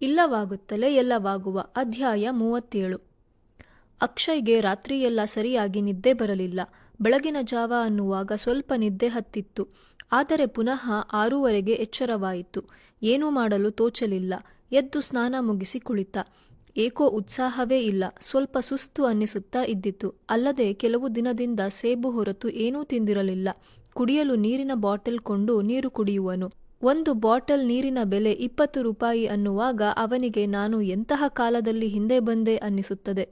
ಇಲ್ಲವಾಗುತ್ತಲೇ ಎಲ್ಲವಾಗುವ ಅಧ್ಯಾಯ 37. ಅಕ್ಷಯ್ಗೆ ರಾತ್ರಿಯೆಲ್ಲ ಸರಿಯಾಗಿ ನಿದ್ದೆ ಬರಲಿಲ್ಲ. ಬೆಳಗಿನ ಜಾವ ಅನ್ನುವಾಗ ಸ್ವಲ್ಪ ನಿದ್ದೆ ಹತ್ತಿತ್ತು. ಆದರೆ ಪುನಃ 6:30ಗೆ ಎಚ್ಚರವಾಯಿತು. ಏನೂ ಮಾಡಲು ತೋಚಲಿಲ್ಲ. ಎದ್ದು ಸ್ನಾನ ಮುಗಿಸಿ ಕುಳಿತ. ಏಕೋ ಉತ್ಸಾಹವೇ ಇಲ್ಲ. ಸ್ವಲ್ಪ ಸುಸ್ತು ಅನ್ನಿಸುತ್ತಾ ಇದ್ದಿತು. ಅಲ್ಲದೆ ಕೆಲವು ದಿನದಿಂದ ಸೇಬು ಹೊರತು ಏನೂ ತಿಂದಿರಲಿಲ್ಲ. ಕುಡಿಯಲು ನೀರಿನ ಬಾಟಲ್ ಕೊಂಡು ನೀರು ಕುಡಿಯುವನು. ಒಂದು ಬಾಟಲ್ ನೀರಿನ ಬೆಲೆ 20 ರೂಪಾಯಿ ಅನ್ನುವಾಗ ಅವನಿಗೆ ನಾನು ಎಂತಹ ಕಾಲದಲ್ಲಿ ಹಿಂದೆ ಬಂದೆ ಅನ್ನಿಸುತ್ತದೆ.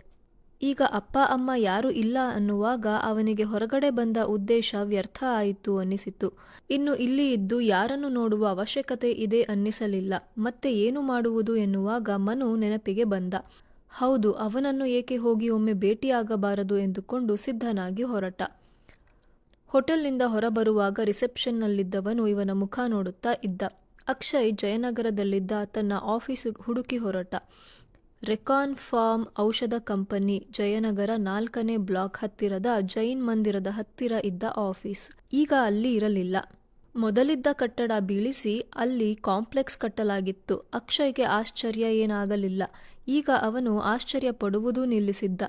ಈಗ ಅಪ್ಪ ಅಮ್ಮ ಯಾರೂ ಇಲ್ಲ ಅನ್ನುವಾಗ ಅವನಿಗೆ ಹೊರಗಡೆ ಬಂದ ಉದ್ದೇಶ ವ್ಯರ್ಥ ಆಯಿತು ಅನ್ನಿಸಿತು. ಇನ್ನು ಇಲ್ಲಿ ಇದ್ದು ಯಾರನ್ನು ನೋಡುವ ಅವಶ್ಯಕತೆ ಇದೆ ಅನ್ನಿಸಲಿಲ್ಲ. ಮತ್ತೆ ಏನು ಮಾಡುವುದು ಎನ್ನುವಾಗ ಮನು ನೆನಪಿಗೆ ಬಂದ. ಹೌದು, ಅವನನ್ನು ಏಕೆ ಹೋಗಿ ಒಮ್ಮೆ ಭೇಟಿಯಾಗಬಾರದು ಎಂದುಕೊಂಡು ಸಿದ್ಧನಾಗಿ ಹೊರಟ. ಹೋಟೆಲ್ನಿಂದ ಹೊರಬರುವಾಗ ರಿಸೆಪ್ಷನ್ನಲ್ಲಿದ್ದವನು ಇವನ ಮುಖ ನೋಡುತ್ತಾ ಇದ್ದ. ಅಕ್ಷಯ್ ಜಯನಗರದಲ್ಲಿದ್ದ ತನ್ನ ಆಫೀಸು ಹುಡುಕಿ ಹೊರಟ. ರೆಕಾನ್ ಫಾರ್ಮ್ ಔಷಧ ಕಂಪನಿ, ಜಯನಗರ 4ನೇ ಬ್ಲಾಕ್ ಹತ್ತಿರದ ಜೈನ್ ಮಂದಿರದ ಹತ್ತಿರ ಇದ್ದ ಆಫೀಸ್. ಈಗ ಅಲ್ಲಿ ಇರಲಿಲ್ಲ. ಮೊದಲಿದ್ದ ಕಟ್ಟಡ ಬೀಳಿಸಿ ಅಲ್ಲಿ ಕಾಂಪ್ಲೆಕ್ಸ್ ಕಟ್ಟಲಾಗಿತ್ತು. ಅಕ್ಷಯ್ಗೆ ಆಶ್ಚರ್ಯ ಏನಾಗಲಿಲ್ಲ. ಈಗ ಅವನು ಆಶ್ಚರ್ಯ ಪಡುವುದೂ ನಿಲ್ಲಿಸಿದ್ದ.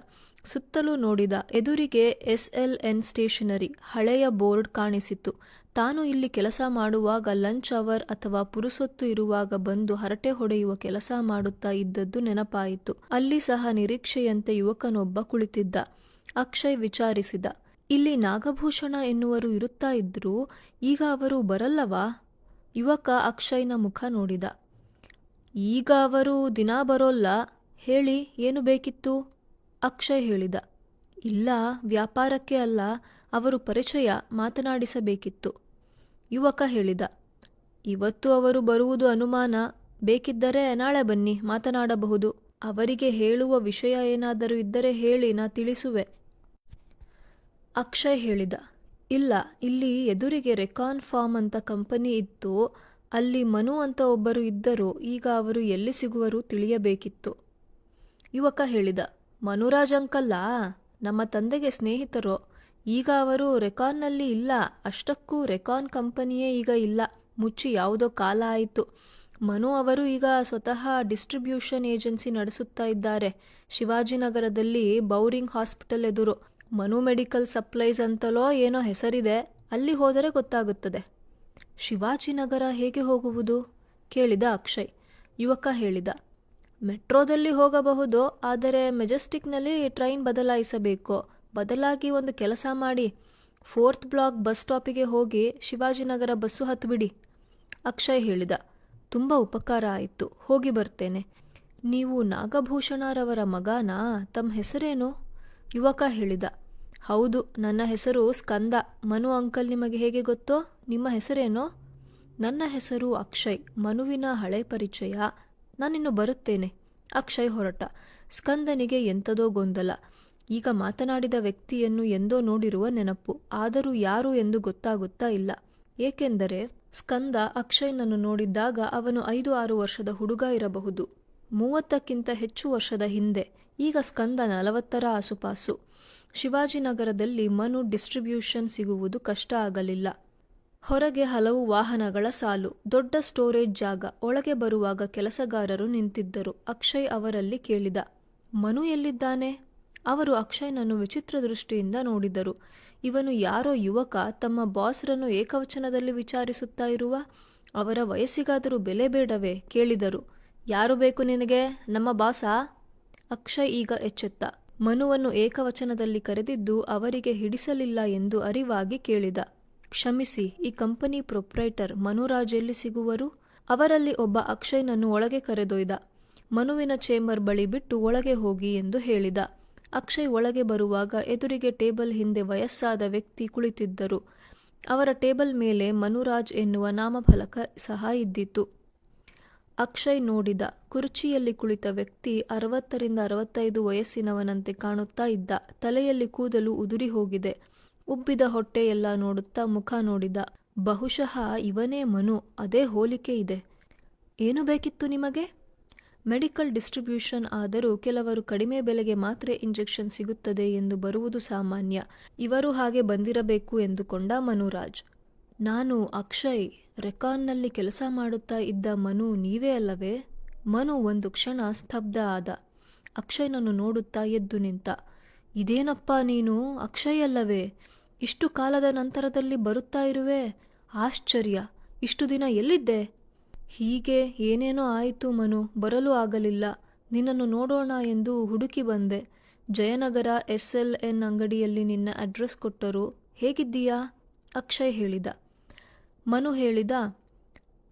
ಸುತ್ತಲೂ ನೋಡಿದ. ಎದುರಿಗೆ SLN ಸ್ಟೇಷನರಿ ಹಳೆಯ ಬೋರ್ಡ್ ಕಾಣಿಸಿತು. ತಾನು ಇಲ್ಲಿ ಕೆಲಸ ಮಾಡುವಾಗ ಲಂಚ್ ಅವರ್ ಅಥವಾ ಪುರುಸೊತ್ತು ಇರುವಾಗ ಬಂದು ಹರಟೆ ಹೊಡೆಯುವ ಕೆಲಸ ಮಾಡುತ್ತಾ ಇದ್ದದ್ದು ನೆನಪಾಯಿತು. ಅಲ್ಲಿ ಸಹ ನಿರೀಕ್ಷೆಯಂತೆ ಯುವಕನೊಬ್ಬ ಕುಳಿತಿದ್ದ. ಅಕ್ಷಯ್ ವಿಚಾರಿಸಿದ, ಇಲ್ಲಿ ನಾಗಭೂಷಣ ಎನ್ನುವರು ಇರುತ್ತಾ ಇದ್ರು, ಈಗ ಅವರು ಬರಲ್ಲವಾ? ಯುವಕ ಅಕ್ಷಯ್ನ ಮುಖ ನೋಡಿದ. ಈಗ ಅವರು ದಿನಾ ಬರೋಲ್ಲ. ಹೇಳಿ, ಏನು ಬೇಕಿತ್ತು? ಅಕ್ಷಯ್ ಹೇಳಿದ. ಇಲ್ಲ, ವ್ಯಾಪಾರಕ್ಕೆ ಅಲ್ಲ, ಅವರು ಪರಿಚಯ, ಮಾತನಾಡಿಸಬೇಕಿತ್ತು. ಯುವಕ ಹೇಳಿದ. ಇವತ್ತು ಅವರು ಬರುವುದು ಅನುಮಾನ. ಬೇಕಿದ್ದರೆ ನಾಳೆ ಬನ್ನಿ, ಮಾತನಾಡಬಹುದು. ಅವರಿಗೆ ಹೇಳುವ ವಿಷಯ ಏನಾದರೂ ಇದ್ದರೆ ಹೇಳಿ, ನಾ ತಿಳಿಸುವೆ. ಅಕ್ಷಯ್ ಹೇಳಿದ. ಇಲ್ಲ, ಇಲ್ಲಿ ಎದುರಿಗೆ ರೆಕಾನ್ ಫಾರ್ಮ್ ಅಂತ ಕಂಪನಿ ಇತ್ತು. ಅಲ್ಲಿ ಮನು ಅಂತ ಒಬ್ಬರು ಇದ್ದರು. ಈಗ ಅವರು ಎಲ್ಲಿ ಸಿಗುವರು ತಿಳಿಯಬೇಕಿತ್ತು. ಯುವಕ ಹೇಳಿದ. ಮನುರಾಜ್ ಅಂಕಲ್ಲಾ? ನಮ್ಮ ತಂದೆಗೆ ಸ್ನೇಹಿತರು. ಈಗ ಅವರು ರೆಕಾನ್ನಲ್ಲಿ ಇಲ್ಲ. ಅಷ್ಟಕ್ಕೂ ರೆಕಾನ್ ಕಂಪನಿಯೇ ಈಗ ಇಲ್ಲ, ಮುಚ್ಚಿ ಯಾವುದೋ ಕಾಲ ಆಯಿತು. ಮನು ಅವರು ಈಗ ಸ್ವತಃ ಡಿಸ್ಟ್ರಿಬ್ಯೂಷನ್ ಏಜೆನ್ಸಿ ನಡೆಸುತ್ತಾ ಇದ್ದಾರೆ. ಶಿವಾಜಿನಗರದಲ್ಲಿ ಬೌರಿಂಗ್ ಹಾಸ್ಪಿಟಲ್ ಎದುರು. ಮನು ಮೆಡಿಕಲ್ ಸಪ್ಲೈಸ್ ಅಂತಲೋ ಏನೋ ಹೆಸರಿದೆ. ಅಲ್ಲಿ ಹೋದರೆ ಗೊತ್ತಾಗುತ್ತದೆ. ಶಿವಾಜಿನಗರ ಹೇಗೆ ಹೋಗುವುದು? ಕೇಳಿದ ಅಕ್ಷಯ್. ಯುವಕ ಹೇಳಿದ. ಮೆಟ್ರೋದಲ್ಲಿ ಹೋಗಬಹುದು, ಆದರೆ ಮೆಜೆಸ್ಟಿಕ್ನಲ್ಲಿ ಟ್ರೈನ್ ಬದಲಾಯಿಸಬೇಕು. ಬದಲಾಗಿ ಒಂದು ಕೆಲಸ ಮಾಡಿ, 4th ಬ್ಲಾಕ್ ಬಸ್ ಸ್ಟಾಪಿಗೆ ಹೋಗಿ ಶಿವಾಜಿನಗರ ಬಸ್ಸು ಹತ್ತಿಬಿಡಿ. ಅಕ್ಷಯ್ ಹೇಳಿದ. ತುಂಬ ಉಪಕಾರ ಆಯಿತು, ಹೋಗಿ ಬರ್ತೇನೆ. ನೀವು ನಾಗಭೂಷಣರವರ ಮಗನಾ? ತಮ್ಮ ಹೆಸರೇನು? ಯುವಕ ಹೇಳಿದ. ಹೌದು, ನನ್ನ ಹೆಸರು ಸ್ಕಂದ. ಮನು ಅಂಕಲ್ ನಿಮಗೆ ಹೇಗೆ ಗೊತ್ತೋ? ನಿಮ್ಮ ಹೆಸರೇನೋ? ನನ್ನ ಹೆಸರು ಅಕ್ಷಯ್. ಮನುವಿನ ಹಳೆ ಪರಿಚಯ. ನಾನಿನ್ನು ಬರುತ್ತೇನೆ. ಅಕ್ಷಯ್ ಹೊರಟ. ಸ್ಕಂದನಿಗೆ ಎಂಥದೋ ಗೊಂದಲ. ಈಗ ಮಾತನಾಡಿದ ವ್ಯಕ್ತಿಯನ್ನು ಎಂದೋ ನೋಡಿರುವ ನೆನಪು. ಆದರೂ ಯಾರು ಎಂದು ಗೊತ್ತಾಗುತ್ತಾ ಇಲ್ಲ. ಏಕೆಂದರೆ ಸ್ಕಂದ ಅಕ್ಷಯ್ನನ್ನು ನೋಡಿದ್ದಾಗ ಅವನು 5-6 ವರ್ಷದ ಹುಡುಗ ಇರಬಹುದು. 30ಕ್ಕಿಂತ ಹೆಚ್ಚು ವರ್ಷದ ಹಿಂದೆ. ಈಗ ಸ್ಕಂದ 40ರ ಆಸುಪಾಸು. ಶಿವಾಜಿನಗರದಲ್ಲಿ ಮನು ಡಿಸ್ಟ್ರಿಬ್ಯೂಷನ್ ಸಿಗುವುದು ಕಷ್ಟ ಆಗಲಿಲ್ಲ. ಹೊರಗೆ ಹಲವು ವಾಹನಗಳ ಸಾಲು, ದೊಡ್ಡ ಸ್ಟೋರೇಜ್ ಜಾಗ. ಒಳಗೆ ಬರುವಾಗ ಕೆಲಸಗಾರರು ನಿಂತಿದ್ದರು. ಅಕ್ಷಯ್ ಅವರಲ್ಲಿ ಕೇಳಿದ. ಮನು ಎಲ್ಲಿದ್ದಾನೆ? ಅವರು ಅಕ್ಷಯ್ನನ್ನು ವಿಚಿತ್ರ ದೃಷ್ಟಿಯಿಂದ ನೋಡಿದರು. ಇವನು ಯಾರೋ ಯುವಕ ತಮ್ಮ ಬಾಸ್ರನ್ನು ಏಕವಚನದಲ್ಲಿ ವಿಚಾರಿಸುತ್ತಾ ಇರುವ. ಅವರ ವಯಸ್ಸಿಗಾದರೂ ಬೆಲೆ ಬೇಡವೇ? ಕೇಳಿದರು. ಯಾರು ಬೇಕು ನಿನಗೆ? ನಮ್ಮ ಬಾಸಾ? ಅಕ್ಷಯ್ ಈಗ ಎಚ್ಚೆತ್ತ. ಮನುವನ್ನು ಏಕವಚನದಲ್ಲಿ ಕರೆದಿದ್ದು ಅವರಿಗೆ ಹಿಡಿಸಲಿಲ್ಲ ಎಂದು ಅರಿವಾಗಿ ಕೇಳಿದ. ಕ್ಷಮಿಸಿ, ಈ ಕಂಪನಿ ಪ್ರೊಪ್ರೈಟರ್ ಮನುರಾಜ್ ಎಲ್ಲಿ ಸಿಗುವರು? ಅವರಲ್ಲಿ ಒಬ್ಬ ಅಕ್ಷಯ್ನನ್ನು ಒಳಗೆ ಕರೆದೊಯ್ದ. ಮನುವಿನ ಚೇಂಬರ್ ಬಳಿ ಬಿಟ್ಟು ಒಳಗೆ ಹೋಗಿ ಎಂದು ಹೇಳಿದ. ಅಕ್ಷಯ್ ಒಳಗೆ ಬರುವಾಗ ಎದುರಿಗೆ ಟೇಬಲ್ ಹಿಂದೆ ವಯಸ್ಸಾದ ವ್ಯಕ್ತಿ ಕುಳಿತಿದ್ದರು. ಅವರ ಟೇಬಲ್ ಮೇಲೆ ಮನುರಾಜ್ ಎನ್ನುವ ನಾಮಫಲಕ ಸಹ ಇದ್ದಿತು. ಅಕ್ಷಯ್ ನೋಡಿದ. ಕುರ್ಚಿಯಲ್ಲಿ ಕುಳಿತ ವ್ಯಕ್ತಿ 60ರಿಂದ 65 ವಯಸ್ಸಿನವನಂತೆ ಕಾಣುತ್ತಾ ಇದ್ದ. ತಲೆಯಲ್ಲಿ ಕೂದಲು ಉದುರಿ ಹೋಗಿದೆ. ಉಬ್ಬಿದ ಹೊಟ್ಟೆಯೆಲ್ಲ ನೋಡುತ್ತಾ ಮುಖ ನೋಡಿದ. ಬಹುಶಃ ಇವನೇ ಮನು, ಅದೇ ಹೋಲಿಕೆ ಇದೆ. ಏನು ಬೇಕಿತ್ತು ನಿಮಗೆ? ಮೆಡಿಕಲ್ ಡಿಸ್ಟ್ರಿಬ್ಯೂಷನ್ ಆದರೂ ಕೆಲವರು ಕಡಿಮೆ ಬೆಲೆಗೆ ಮಾತ್ರೆ ಇಂಜೆಕ್ಷನ್ ಸಿಗುತ್ತದೆ ಎಂದು ಬರುವುದು ಸಾಮಾನ್ಯ. ಇವರು ಹಾಗೆ ಬಂದಿರಬೇಕು ಎಂದುಕೊಂಡ ಮನುರಾಜ್. ನಾನು ಅಕ್ಷಯ್. ರೆಕಾನ್ನಲ್ಲಿ ಕೆಲಸ ಮಾಡುತ್ತಾ ಇದ್ದ ಮನು ನೀವೇ ಅಲ್ಲವೇ? ಮನು ಒಂದು ಕ್ಷಣ ಸ್ತಬ್ಧ ಆದ. ಅಕ್ಷಯ್ನನ್ನು ನೋಡುತ್ತಾ ಎದ್ದು ನಿಂತ. ಇದೇನಪ್ಪ ನೀನು ಅಕ್ಷಯ್ ಅಲ್ಲವೇ? ಇಷ್ಟು ಕಾಲದ ನಂತರದಲ್ಲಿ ಬರುತ್ತಾ ಇರುವೆ. ಆಶ್ಚರ್ಯ. ಇಷ್ಟು ದಿನ ಎಲ್ಲಿದ್ದೆ? ಹೀಗೆ ಏನೇನೋ ಆಯಿತು ಮನು, ಬರಲು ಆಗಲಿಲ್ಲ. ನಿನ್ನನ್ನು ನೋಡೋಣ ಎಂದು ಹುಡುಕಿ ಬಂದೆ. ಜಯನಗರ SLN ಅಂಗಡಿಯಲ್ಲಿ ನಿನ್ನ ಅಡ್ರೆಸ್ ಕೊಟ್ಟರು. ಹೇಗಿದ್ದೀಯಾ? ಅಕ್ಷಯ್ ಹೇಳಿದ. ಮನು ಹೇಳಿದ,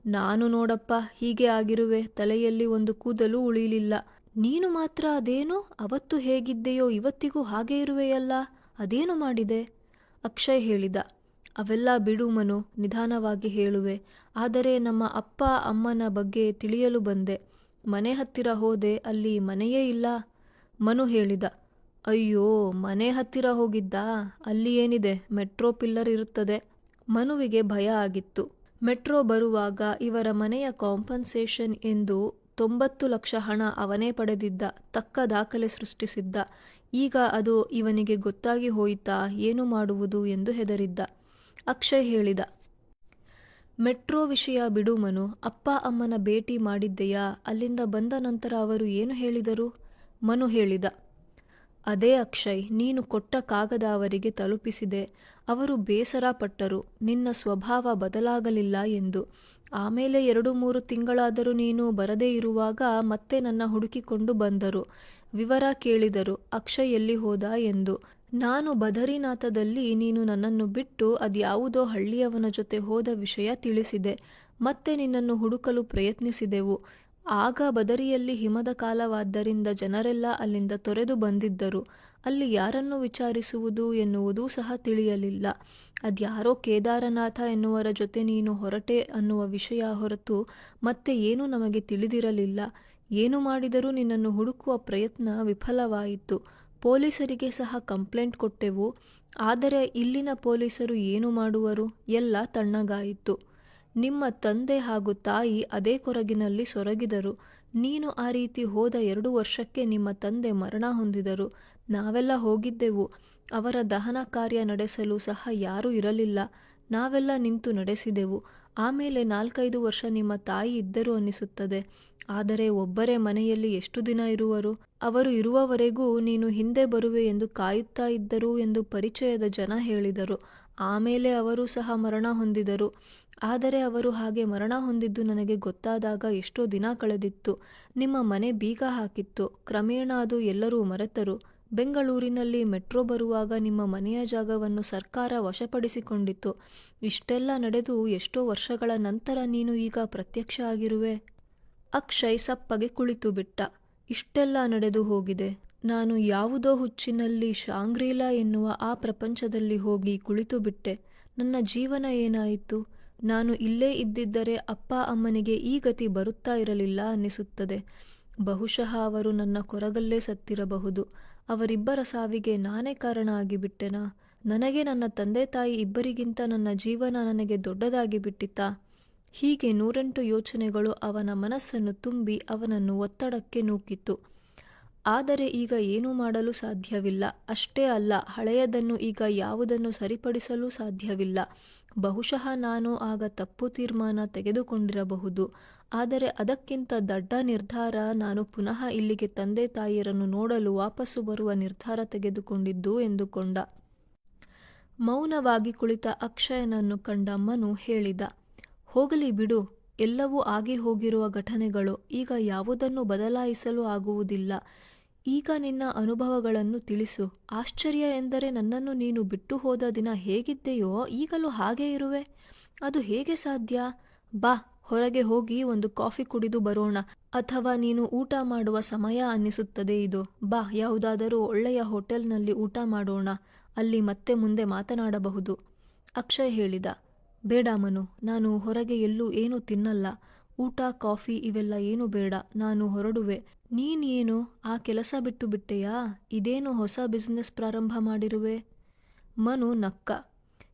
ನಾನು ನೋಡಪ್ಪ ಹೀಗೆ ಆಗಿರುವೆ. ತಲೆಯಲ್ಲಿ ಒಂದು ಕೂದಲು ಉಳಿಲಿಲ್ಲ. ನೀನು ಮಾತ್ರ ಅದೇನು ಅವತ್ತು ಹೇಗಿದ್ದೆಯೋ ಇವತ್ತಿಗೂ ಹಾಗೆ ಇರುವೆಯಲ್ಲ, ಅದೇನು ಮಾಡಿದೆ? ಅಕ್ಷಯ್ ಹೇಳಿದ. ಅವೆಲ್ಲ ಬಿಡು ಮನು, ನಿಧಾನವಾಗಿ ಹೇಳುವೆ. ಆದರೆ ನಮ್ಮ ಅಪ್ಪ ಅಮ್ಮನ ಬಗ್ಗೆ ತಿಳಿಯಲು ಬಂದೆ. ಮನೆ ಹತ್ತಿರ ಹೋದೆ, ಅಲ್ಲಿ ಮನೆಯೇ ಇಲ್ಲ. ಮನು ಹೇಳಿದ. ಅಯ್ಯೋ, ಮನೆ ಹತ್ತಿರ ಹೋಗಿದ್ದಾ? ಅಲ್ಲಿ ಏನಿದೆ, ಮೆಟ್ರೋ ಪಿಲ್ಲರ್ ಇರುತ್ತದೆ. ಮನುವಿಗೆ ಭಯ ಆಗಿತ್ತು. ಮೆಟ್ರೋ ಬರುವಾಗ ಇವರ ಮನೆಯ ಕಾಂಪನ್ಸೇಷನ್ ಎಂದು 90 ಲಕ್ಷ ಹಣ ಅವನೇ ಪಡೆದಿದ್ದ, ತಕ್ಕ ದಾಖಲೆ ಸೃಷ್ಟಿಸಿದ್ದ. ಈಗ ಅದು ಇವನಿಗೆ ಗೊತ್ತಾಗಿ ಹೋಯಿತಾ, ಏನು ಮಾಡುವುದು ಎಂದು ಹೆದರಿದ್ದ. ಅಕ್ಷಯ್ ಹೇಳಿದ. ಮೆಟ್ರೋ ವಿಷಯ ಬಿಡು ಮನು, ಅಪ್ಪ ಅಮ್ಮನ ಭೇಟಿ ಮಾಡಿದ್ದೆಯಾ? ಅಲ್ಲಿಂದ ಬಂದ ನಂತರ ಅವರು ಏನು ಹೇಳಿದರು? ಮನು ಹೇಳಿದ. ಅದೇ ಅಕ್ಷಯ್, ನೀನು ಕೊಟ್ಟ ಕಾಗದ ಅವರಿಗೆ ತಲುಪಿಸಿದೆ. ಅವರು ಬೇಸರ ಪಟ್ಟರು, ನಿನ್ನ ಸ್ವಭಾವ ಬದಲಾಗಲಿಲ್ಲ ಎಂದು. ಆಮೇಲೆ 2-3 ತಿಂಗಳಾದರೂ ನೀನು ಬರದೇ ಇರುವಾಗ ಮತ್ತೆ ನನ್ನ ಹುಡುಕಿಕೊಂಡು ಬಂದರು. ವಿವರ ಕೇಳಿದರು, ಅಕ್ಷಯ್ ಎಲ್ಲಿ ಹೋದ ಎಂದು. ನಾನು ಬದರಿನಾಥದಲ್ಲಿ ನೀನು ನನ್ನನ್ನು ಬಿಟ್ಟು ಅದ್ಯಾವುದೋ ಹಳ್ಳಿಯವನ ಜೊತೆ ಹೋದ ವಿಷಯ ತಿಳಿಸಿದೆ. ಮತ್ತೆ ನಿನ್ನನ್ನು ಹುಡುಕಲು ಪ್ರಯತ್ನಿಸಿದೆವು. ಆಗ ಬದರಿಯಲ್ಲಿ ಹಿಮದ ಕಾಲವಾದ್ದರಿಂದ ಜನರೆಲ್ಲ ಅಲ್ಲಿಂದ ತೊರೆದು ಬಂದಿದ್ದರು. ಅಲ್ಲಿ ಯಾರನ್ನು ವಿಚಾರಿಸುವುದು ಎನ್ನುವುದೂ ಸಹ ತಿಳಿಯಲಿಲ್ಲ. ಅದ್ಯಾರೋ ಕೇದಾರನಾಥ ಎನ್ನುವರ ಜೊತೆ ನೀನು ಹೊರಟೆ ಅನ್ನುವ ವಿಷಯ ಹೊರತು ಮತ್ತೆ ಏನೂ ನಮಗೆ ತಿಳಿದಿರಲಿಲ್ಲ. ಏನು ಮಾಡಿದರೂ ನಿನ್ನನ್ನು ಹುಡುಕುವ ಪ್ರಯತ್ನ ವಿಫಲವಾಯಿತು. ಪೊಲೀಸರಿಗೆ ಸಹ ಕಂಪ್ಲೇಂಟ್ ಕೊಟ್ಟೆವು. ಆದರೆ ಇಲ್ಲಿನ ಪೊಲೀಸರು ಏನು ಮಾಡುವರು? ಎಲ್ಲ ತಣ್ಣಗಾಯಿತು. ನಿಮ್ಮ ತಂದೆ ಹಾಗೂ ತಾಯಿ ಅದೇ ಕೊರಗಿನಲ್ಲಿ ಸೊರಗಿದರು. ನೀನು ಆ ರೀತಿ ಹೋದ 2 ವರ್ಷಕ್ಕೆ ನಿಮ್ಮ ತಂದೆ ಮರಣ ಹೊಂದಿದರು. ನಾವೆಲ್ಲ ಹೋಗಿದ್ದೆವು. ಅವರ ದಹನ ಕಾರ್ಯ ನಡೆಸಲು ಸಹ ಯಾರೂ ಇರಲಿಲ್ಲ. ನಾವೆಲ್ಲ ನಿಂತು ನಡೆಸಿದೆವು. ಆಮೇಲೆ 4-5 ವರ್ಷ ನಿಮ್ಮ ತಾಯಿ ಇದ್ದರು ಅನ್ನಿಸುತ್ತದೆ. ಆದರೆ ಒಬ್ಬರೇ ಮನೆಯಲ್ಲಿ ಎಷ್ಟು ದಿನ ಇರುವರು? ಅವರು ಇರುವವರೆಗೂ ನೀನು ಹಿಂದೆ ಬರುವೆ ಎಂದು ಕಾಯುತ್ತಾ ಇದ್ದರು ಎಂದು ಪರಿಚಯದ ಜನ ಹೇಳಿದರು. ಆಮೇಲೆ ಅವರು ಸಹ ಮರಣ ಹೊಂದಿದರು. ಆದರೆ ಅವರು ಹಾಗೆ ಮರಣ ಹೊಂದಿದ್ದು ನನಗೆ ಗೊತ್ತಾದಾಗ ಎಷ್ಟೋ ದಿನ ಕಳೆದಿತ್ತು. ನಿಮ್ಮ ಮನೆ ಬೀಗ ಹಾಕಿತ್ತು. ಕ್ರಮೇಣ ಅದು ಎಲ್ಲರೂ ಮರೆತರು. ಬೆಂಗಳೂರಿನಲ್ಲಿ ಮೆಟ್ರೋ ಬರುವಾಗ ನಿಮ್ಮ ಮನೆಯ ಜಾಗವನ್ನು ಸರ್ಕಾರ ವಶಪಡಿಸಿಕೊಂಡಿತು. ಇಷ್ಟೆಲ್ಲ ನಡೆದು ಎಷ್ಟೋ ವರ್ಷಗಳ ನಂತರ ನೀನು ಈಗ ಪ್ರತ್ಯಕ್ಷ ಆಗಿರುವೆ. ಅಕ್ಷಯ್ ಸಪ್ಪಗೆ ಕುಳಿತು ಬಿಟ್ಟ. ಇಷ್ಟೆಲ್ಲ ನಡೆದು ಹೋಗಿದೆ. ನಾನು ಯಾವುದೋ ಹುಚ್ಚಿನಲ್ಲಿ ಶಾಂಗ್ರೀಲಾ ಎನ್ನುವ ಆ ಪ್ರಪಂಚದಲ್ಲಿ ಹೋಗಿ ಕುಳಿತು ಬಿಟ್ಟೆ. ನನ್ನ ಜೀವನ ಏನಾಯಿತು? ನಾನು ಇಲ್ಲೇ ಇದ್ದಿದ್ದರೆ ಅಪ್ಪ ಅಮ್ಮನಿಗೆ ಈ ಗತಿ ಬರುತ್ತಾ ಇರಲಿಲ್ಲ ಅನ್ನಿಸುತ್ತದೆ. ಬಹುಶಃ ಅವರು ನನ್ನ ಕೊರಗಲ್ಲೇ ಸತ್ತಿರಬಹುದು. ಅವರಿಬ್ಬರ ಸಾವಿಗೆ ನಾನೇ ಕಾರಣ ಆಗಿಬಿಟ್ಟೆನಾ? ನನಗೆ ನನ್ನ ತಂದೆ ತಾಯಿ ಇಬ್ಬರಿಗಿಂತ ನನ್ನ ಜೀವನ ನನಗೆ ದೊಡ್ಡದಾಗಿ ಬಿಟ್ಟಿತಾ? ಹೀಗೆ 108 ಯೋಚನೆಗಳು ಅವನ ಮನಸ್ಸನ್ನು ತುಂಬಿ ಅವನನ್ನು ಒತ್ತಡಕ್ಕೆ ನೂಕಿತು. ಆದರೆ ಈಗ ಏನೂ ಮಾಡಲು ಸಾಧ್ಯವಿಲ್ಲ. ಅಷ್ಟೇ ಅಲ್ಲ, ಹಳೆಯದನ್ನು ಈಗ ಯಾವುದನ್ನು ಸರಿಪಡಿಸಲೂ ಸಾಧ್ಯವಿಲ್ಲ. ಬಹುಶಃ ನಾನು ಆಗ ತಪ್ಪು ತೀರ್ಮಾನ ತೆಗೆದುಕೊಂಡಿರಬಹುದು. ಆದರೆ ಅದಕ್ಕಿಂತ ದೊಡ್ಡ ನಿರ್ಧಾರ ನಾನು ಪುನಃ ಇಲ್ಲಿಗೆ ತಂದೆ ತಾಯಿಯರನ್ನು ನೋಡಲು ವಾಪಸ್ಸು ಬರುವ ನಿರ್ಧಾರ ತೆಗೆದುಕೊಂಡಿದ್ದು ಎಂದುಕೊಂಡ. ಮೌನವಾಗಿ ಕುಳಿತ ಅಕ್ಷಯನನ್ನು ಕಂಡ ಮನು ಹೇಳಿದ. ಹೋಗಲಿ ಬಿಡು, ಎಲ್ಲವೂ ಆಗಿ ಹೋಗಿರುವ ಘಟನೆಗಳು. ಈಗ ಯಾವುದನ್ನು ಬದಲಾಯಿಸಲು ಆಗುವುದಿಲ್ಲ. ಈಗ ನಿನ್ನ ಅನುಭವಗಳನ್ನು ತಿಳಿಸು. ಆಶ್ಚರ್ಯ ಎಂದರೆ ನನ್ನನ್ನು ನೀನು ಬಿಟ್ಟು ಹೋದ ದಿನ ಹೇಗಿದ್ದೆಯೋ ಈಗಲೂ ಹಾಗೇ ಇರುವೆ. ಅದು ಹೇಗೆ ಸಾಧ್ಯ? ಬಾ, ಹೊರಗೆ ಹೋಗಿ ಒಂದು ಕಾಫಿ ಕುಡಿದು ಬರೋಣ. ಅಥವಾ ನೀನು ಊಟ ಮಾಡುವ ಸಮಯ ಅನ್ನಿಸುತ್ತದೆ ಇದು. ಬಾ, ಯಾವುದಾದರೂ ಒಳ್ಳೆಯ ಹೋಟೆಲ್ನಲ್ಲಿ ಊಟ ಮಾಡೋಣ. ಅಲ್ಲಿ ಮತ್ತೆ ಮುಂದೆ ಮಾತನಾಡಬಹುದು. ಅಕ್ಷಯ್ ಹೇಳಿದ. ಬೇಡ ಮನು, ನಾನು ಹೊರಗೆ ಎಲ್ಲೂ ಏನೂ ತಿನ್ನಲ್ಲ. ಊಟ ಕಾಫಿ ಇವೆಲ್ಲ ಏನು ಬೇಡ. ನಾನು ಹೊರಡುವೆ. ನೀನೇನು ಆ ಕೆಲಸ ಬಿಟ್ಟು ಬಿಟ್ಟೆಯಾ? ಇದೇನು ಹೊಸ ಬಿಸ್ನೆಸ್ ಪ್ರಾರಂಭ ಮಾಡಿರುವೆ? ಮನು ನಕ್ಕ.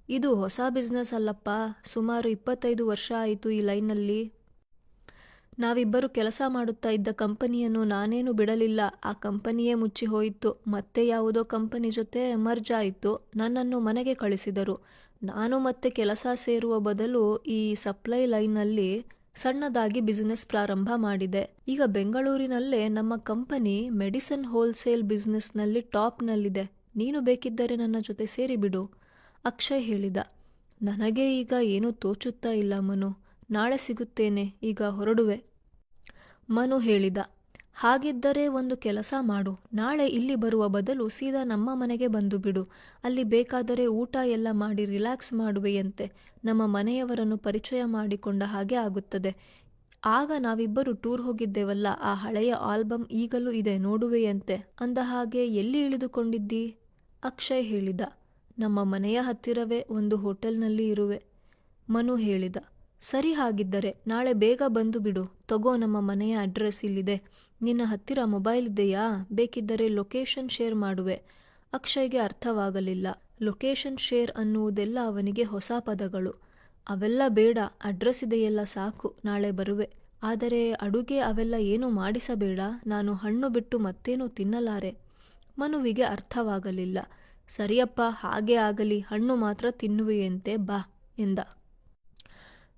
ಇದು ಹೊಸ ಬಿಸ್ನೆಸ್ ಅಲ್ಲಪ್ಪ. ಸುಮಾರು 25 ವರ್ಷ ಆಯಿತು ಈ ಲೈನಲ್ಲಿ. ನಾವಿಬ್ಬರು ಕೆಲಸ ಮಾಡುತ್ತಾ ಇದ್ದ ಕಂಪನಿಯನ್ನು ನಾನೇನು ಬಿಡಲಿಲ್ಲ. ಆ ಕಂಪನಿಯೇ ಮುಚ್ಚಿ ಹೋಯಿತು. ಮತ್ತೆ ಯಾವುದೋ ಕಂಪನಿ ಜೊತೆ ಮರ್ಜ್ ಆಯಿತು. ನನ್ನನ್ನು ಮನೆಗೆ ಕಳಿಸಿದರು. ನಾನು ಮತ್ತೆ ಕೆಲಸ ಸೇರುವ ಬದಲು ಈ ಸಪ್ಲೈ ಲೈನಲ್ಲಿ ಸಣ್ಣದಾಗಿ ಬಿಸಿನೆಸ್ ಪ್ರಾರಂಭ ಮಾಡಿದೆ. ಈಗ ಬೆಂಗಳೂರಿನಲ್ಲೇ ನಮ್ಮ ಕಂಪನಿ ಮೆಡಿಸಿನ್ ಹೋಲ್ಸೇಲ್ ಬಿಸ್ನೆಸ್ನಲ್ಲಿ ಟಾಪ್ನಲ್ಲಿದೆ. ನೀನು ಬೇಕಿದ್ದರೆ ನನ್ನ ಜೊತೆ ಸೇರಿಬಿಡು. ಅಕ್ಷಯ್ ಹೇಳಿದ. ನನಗೆ ಈಗ ಏನೂ ತೋಚುತ್ತಾ ಇಲ್ಲ ಮನು. ನಾಳೆ ಸಿಗುತ್ತೇನೆ, ಈಗ ಹೊರಡುವೆ. ಮನು ಹೇಳಿದ. ಹಾಗಿದ್ದರೆ ಒಂದು ಕೆಲಸ ಮಾಡು. ನಾಳೆ ಇಲ್ಲಿ ಬರುವ ಬದಲು ಸೀದಾ ನಮ್ಮ ಮನೆಗೆ ಬಂದು ಬಿಡು. ಅಲ್ಲಿ ಬೇಕಾದರೆ ಊಟ ಎಲ್ಲ ಮಾಡಿ ರಿಲ್ಯಾಕ್ಸ್ ಮಾಡುವೆಯಂತೆ. ನಮ್ಮ ಮನೆಯವರನ್ನು ಪರಿಚಯ ಮಾಡಿಕೊಂಡ ಹಾಗೆ ಆಗುತ್ತದೆ. ಆಗ ನಾವಿಬ್ಬರು ಟೂರ್ ಹೋಗಿದ್ದೇವಲ್ಲ, ಆ ಹಳೆಯ ಆಲ್ಬಮ್ ಈಗಲೂ ಇದೆ, ನೋಡುವೆಯಂತೆ. ಅಂದ ಹಾಗೆ ಎಲ್ಲಿ ಇಳಿದುಕೊಂಡಿದ್ದಿ? ಅಕ್ಷಯ್ ಹೇಳಿದ. ನಮ್ಮ ಮನೆಯ ಹತ್ತಿರವೇ ಒಂದು ಹೋಟೆಲ್ನಲ್ಲಿ ಇರುವೆ. ಮನು ಹೇಳಿದ. ಸರಿ, ಹಾಗಿದ್ದರೆ ನಾಳೆ ಬೇಗ ಬಂದು ಬಿಡು. ತಗೋ, ನಮ್ಮ ಮನೆಯ ಅಡ್ರೆಸ್ ಇಲ್ಲಿದೆ. ನಿನ್ನ ಹತ್ತಿರ ಮೊಬೈಲ್ ಇದೆಯಾ? ಬೇಕಿದ್ದರೆ ಲೊಕೇಶನ್ ಶೇರ್ ಮಾಡುವೆ. ಅಕ್ಷಯ್ಗೆ ಅರ್ಥವಾಗಲಿಲ್ಲ. ಲೊಕೇಶನ್ ಶೇರ್ ಅನ್ನುವುದೆಲ್ಲ ಅವನಿಗೆ ಹೊಸ ಪದಗಳು. ಅವೆಲ್ಲ ಬೇಡ, ಅಡ್ರೆಸ್ ಇದೆಯಲ್ಲ ಸಾಕು, ನಾಳೆ ಬರುವೆ. ಆದರೆ ಅಡುಗೆ ಅವೆಲ್ಲ ಏನೂ ಮಾಡಿಸಬೇಡ, ನಾನು ಹಣ್ಣು ಬಿಟ್ಟು ಮತ್ತೇನೂ ತಿನ್ನಲಾರೆ. ಮನುವಿಗೆ ಅರ್ಥವಾಗಲಿಲ್ಲ. ಸರಿಯಪ್ಪ, ಹಾಗೇ ಆಗಲಿ, ಹಣ್ಣು ಮಾತ್ರ ತಿನ್ನುವೆಯಂತೆ, ಬಾ ಎಂದ.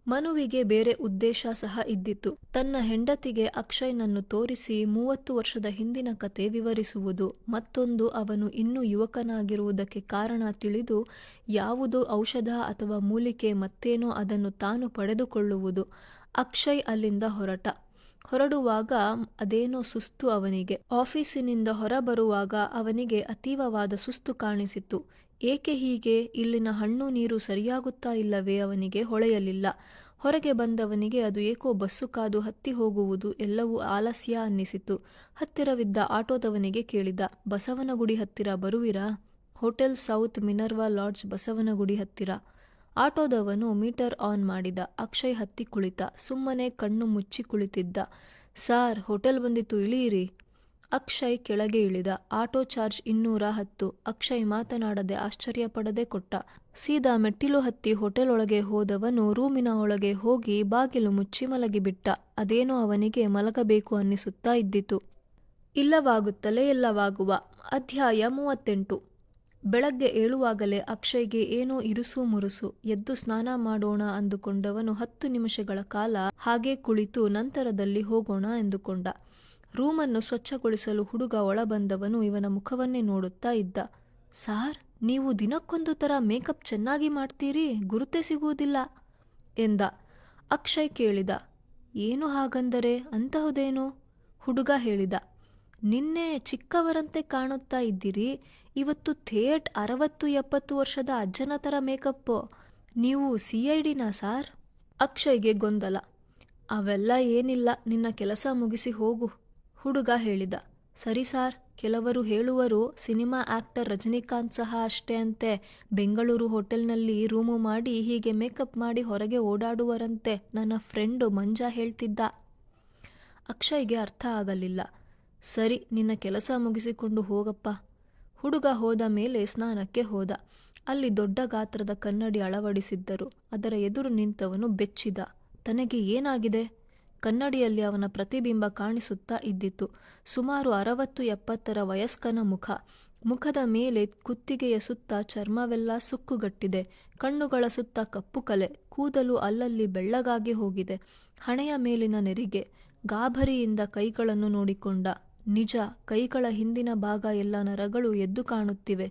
ಮನುವಿಗೆ ಬೇರೆ ಉದ್ದೇಶ ಸಹ ಇದ್ದಿತು. ತನ್ನ ಹೆಂಡತಿಗೆ ಅಕ್ಷಯ್ನನ್ನು ತೋರಿಸಿ 30 ವರ್ಷದ ಹಿಂದಿನ ಕತೆ ವಿವರಿಸುವುದು, ಮತ್ತೊಂದು ಅವನು ಇನ್ನೂ ಯುವಕನಾಗಿರುವುದಕ್ಕೆ ಕಾರಣ ತಿಳಿದು ಯಾವುದೋ ಔಷಧ ಅಥವಾ ಮೂಲಿಕೆ ಮತ್ತೇನೋ ಅದನ್ನು ತಾನು ಪಡೆದುಕೊಳ್ಳುವುದು. ಅಕ್ಷಯ್ ಅಲ್ಲಿಂದ ಹೊರಡುವಾಗ ಅದೇನೋ ಸುಸ್ತು ಅವನಿಗೆ. ಆಫೀಸಿನಿಂದ ಹೊರಬರುವಾಗ ಅವನಿಗೆ ಅತೀವವಾದ ಸುಸ್ತು ಕಾಣಿಸಿತು. ಏಕೆ ಹೀಗೆ? ಇಲ್ಲಿನ ಹಣ್ಣು ನೀರು ಸರಿಯಾಗುತ್ತಾ ಇಲ್ಲವೇ? ಅವನಿಗೆ ಹೊಳೆಯಲಿಲ್ಲ. ಹೊರಗೆ ಬಂದವನಿಗೆ ಅದು ಏಕೋ ಬಸ್ಸು ಕಾದು ಹತ್ತಿ ಹೋಗುವುದು ಎಲ್ಲವೂ ಆಲಸ್ಯ ಅನ್ನಿಸಿತು. ಹತ್ತಿರವಿದ್ದ ಆಟೋದವನಿಗೆ ಕೇಳಿದ. ಬಸವನಗುಡಿ ಹತ್ತಿರ ಬರುವಿರಾ? Hotel south Minerva lodge, Basavanagudi ಹತ್ತಿರ. ಆಟೋದವನು ಮೀಟರ್ ಆನ್ ಮಾಡಿದ. ಅಕ್ಷಯ್ ಹತ್ತಿ ಕುಳಿತ. ಸುಮ್ಮನೆ ಕಣ್ಣು ಮುಚ್ಚಿ ಕುಳಿತಿದ್ದ. ಸಾರ್, ಹೋಟೆಲ್ ಬಂದಿತು, ಇಳಿಯಿರಿ. ಅಕ್ಷಯ್ ಕೆಳಗೆ ಇಳಿದ. Auto charge 210. ಅಕ್ಷಯ್ ಮಾತನಾಡದೆ ಆಶ್ಚರ್ಯಪಡದೆ ಕೊಟ್ಟ. ಸೀದಾ ಮೆಟ್ಟಿಲು ಹತ್ತಿ ಹೋಟೆಲ್ ಒಳಗೆ ಹೋದವನು ರೂಮಿನ ಒಳಗೆ ಹೋಗಿ ಬಾಗಿಲು ಮುಚ್ಚಿ ಮಲಗಿಬಿಟ್ಟ. ಅದೇನೋ ಅವನಿಗೆ ಮಲಗಬೇಕು ಅನ್ನಿಸುತ್ತಾ ಇದ್ದಿತು. ಇಲ್ಲವಾಗುತ್ತಲೇ ಎಲ್ಲವಾಗುವ. ಅಧ್ಯಾಯ 38. ಬೆಳಗ್ಗೆ ಏಳುವಾಗಲೇ ಅಕ್ಷಯ್ಗೆ ಏನೋ ಇರುಸು ಮುರುಸು. ಎದ್ದು ಸ್ನಾನ ಮಾಡೋಣ ಅಂದುಕೊಂಡವನು 10 ನಿಮಿಷಗಳ ಕಾಲ ಹಾಗೇ ಕುಳಿತು ನಂತರದಲ್ಲಿ ಹೋಗೋಣ ಎಂದುಕೊಂಡ. ರೂಮನ್ನು ಸ್ವಚ್ಛಗೊಳಿಸಲು ಹುಡುಗ ಒಳಬಂದವನು ಇವನ ಮುಖವನ್ನೇ ನೋಡುತ್ತಾ ಇದ್ದ. ಸಾರ್, ನೀವು ದಿನಕ್ಕೊಂದು ಥರ ಮೇಕಪ್ ಚೆನ್ನಾಗಿ ಮಾಡ್ತೀರಿ, ಗುರುತೇ ಸಿಗುವುದಿಲ್ಲ ಎಂದ. ಅಕ್ಷಯ್ ಕೇಳಿದ. ಏನು ಹಾಗಂದರೆ? ಅಂತಹುದೇನು? ಹುಡುಗ ಹೇಳಿದ. ನಿನ್ನೆ ಚಿಕ್ಕವರಂತೆ ಕಾಣುತ್ತಾ ಇದ್ದೀರಿ, ಇವತ್ತು ಥೇಟ್ 60-70 ವರ್ಷದ ಅಜ್ಜನ ಥರ ಮೇಕಪ್ಪು. ನೀವು CIDನಾ ಸಾರ್? ಅಕ್ಷಯ್ಗೆ ಗೊಂದಲ. ಅವೆಲ್ಲ ಏನಿಲ್ಲ, ನಿನ್ನ ಕೆಲಸ ಮುಗಿಸಿ ಹೋಗು. ಹುಡುಗ ಹೇಳಿದ. ಸರಿ ಸಾರ್, ಕೆಲವರು ಹೇಳುವರು ಸಿನಿಮಾ ಆಕ್ಟರ್ ರಜನಿಕಾಂತ್ ಸಹ ಅಷ್ಟೇ ಅಂತೆ. ಬೆಂಗಳೂರು ಹೋಟೆಲ್ನಲ್ಲಿ ರೂಮು ಮಾಡಿ ಹೀಗೆ ಮೇಕಪ್ ಮಾಡಿ ಹೊರಗೆ ಓಡಾಡುವರಂತೆ. ನನ್ನ ಫ್ರೆಂಡು ಮಂಜಾ ಹೇಳ್ತಿದ್ದ. ಅಕ್ಷಯ್ಗೆ ಅರ್ಥ ಆಗಲಿಲ್ಲ. ಸರಿ, ನಿನ್ನ ಕೆಲಸ ಮುಗಿಸಿಕೊಂಡು ಹೋಗಪ್ಪ. ಹುಡುಗ ಹೋದ ಮೇಲೆ ಸ್ನಾನಕ್ಕೆ ಹೋದ. ಅಲ್ಲಿ ದೊಡ್ಡ ಗಾತ್ರದ ಕನ್ನಡಿ ಅಳವಡಿಸಿದ್ದರು. ಅದರ ಎದುರು ನಿಂತವನು ಬೆಚ್ಚಿದ. ತನಗೆ ಏನಾಗಿದೆ? ಕನ್ನಡಿಯಲ್ಲಿ ಅವನ ಪ್ರತಿಬಿಂಬ ಕಾಣಿಸುತ್ತಾ ಇದ್ದಿತು. ಸುಮಾರು 60-70 ವಯಸ್ಕನ ಮುಖ. ಮುಖದ ಮೇಲೆ ಕುತ್ತಿಗೆಯ ಸುತ್ತ ಚರ್ಮವೆಲ್ಲ ಸುಕ್ಕುಗಟ್ಟಿದೆ. ಕಣ್ಣುಗಳ ಸುತ್ತ ಕಪ್ಪು ಕಲೆ. ಕೂದಲು ಅಲ್ಲಲ್ಲಿ ಬೆಳ್ಳಗಾಗಿ ಹೋಗಿದೆ. ಹಣೆಯ ಮೇಲಿನ ನೆರಿಗೆ. ಗಾಬರಿಯಿಂದ ಕೈಗಳನ್ನು ನೋಡಿಕೊಂಡ. ನಿಜ, ಕೈಗಳ ಹಿಂದಿನ ಭಾಗ ಎಲ್ಲ ನರಗಳು ಎದ್ದು ಕಾಣುತ್ತಿವೆ.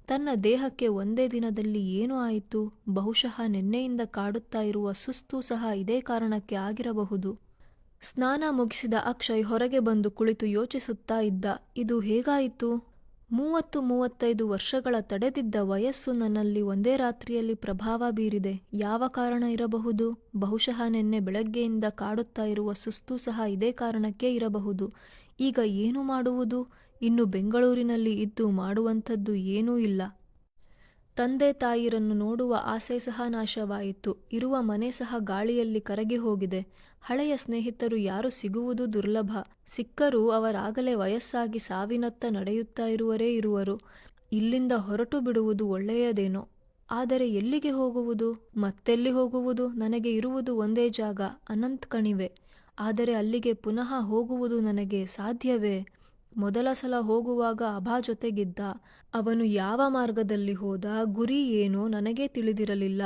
ತನ್ನ ದೇಹಕ್ಕೆ ಒಂದೇ ದಿನದಲ್ಲಿ ಏನು ಆಯಿತು? ಬಹುಶಃ ನಿನ್ನೆಯಿಂದ ಕಾಡುತ್ತಾ ಇರುವ ಸುಸ್ತು ಸಹ ಇದೇ ಕಾರಣಕ್ಕೆ ಆಗಿರಬಹುದು. ಸ್ನಾನ ಮುಗಿಸಿದ ಅಕ್ಷಯ್ ಹೊರಗೆ ಬಂದು ಕುಳಿತು ಯೋಚಿಸುತ್ತಾ ಇದ್ದ. ಇದು ಹೇಗಾಯಿತು? 30-35 ವರ್ಷಗಳ ತಡೆದಿದ್ದ ವಯಸ್ಸು ನನ್ನಲ್ಲಿ ಒಂದೇ ರಾತ್ರಿಯಲ್ಲಿ ಪ್ರಭಾವ ಬೀರಿದೆ. ಯಾವ ಕಾರಣ ಇರಬಹುದು? ಬಹುಶಃ ನಿನ್ನೆ ಬೆಳಗ್ಗೆಯಿಂದ ಕಾಡುತ್ತಾ ಇರುವ ಸುಸ್ತು ಸಹ ಇದೇ ಕಾರಣಕ್ಕೆ ಇರಬಹುದು. ಈಗ ಏನು ಮಾಡುವುದು? ಇನ್ನು ಬೆಂಗಳೂರಿನಲ್ಲಿ ಇದ್ದು ಮಾಡುವಂಥದ್ದು ಏನೂ ಇಲ್ಲ. ತಂದೆ ತಾಯಿರನ್ನು ನೋಡುವ ಆಸೆ ಸಹ ನಾಶವಾಯಿತು. ಇರುವ ಮನೆ ಸಹ ಗಾಳಿಯಲ್ಲಿ ಕರಗಿ ಹೋಗಿದೆ. ಹಳೆಯ ಸ್ನೇಹಿತರು ಯಾರು ಸಿಗುವುದು ದುರ್ಲಭ. ಸಿಕ್ಕರೂ ಅವರಾಗಲೇ ವಯಸ್ಸಾಗಿ ಸಾವಿನತ್ತ ನಡೆಯುತ್ತಾ ಇರುವರು. ಇಲ್ಲಿಂದ ಹೊರಟು ಬಿಡುವುದು ಒಳ್ಳೆಯದೇನೋ. ಆದರೆ ಎಲ್ಲಿಗೆ ಹೋಗುವುದು? ಮತ್ತೆಲ್ಲಿ ಹೋಗುವುದು? ನನಗೆ ಇರುವುದು ಒಂದೇ ಜಾಗ, ಅನಂತ್ ಕಣಿವೆ. ಆದರೆ ಅಲ್ಲಿಗೆ ಪುನಃ ಹೋಗುವುದು ನನಗೆ ಸಾಧ್ಯವೇ? ಮೊದಲ ಸಲ ಹೋಗುವಾಗ ಅಭಾ ಜೊತೆಗಿದ್ದ. ಅವನು ಯಾವ ಮಾರ್ಗದಲ್ಲಿ ಹೋದ, ಗುರಿ ಏನೋ ನನಗೇ ತಿಳಿದಿರಲಿಲ್ಲ.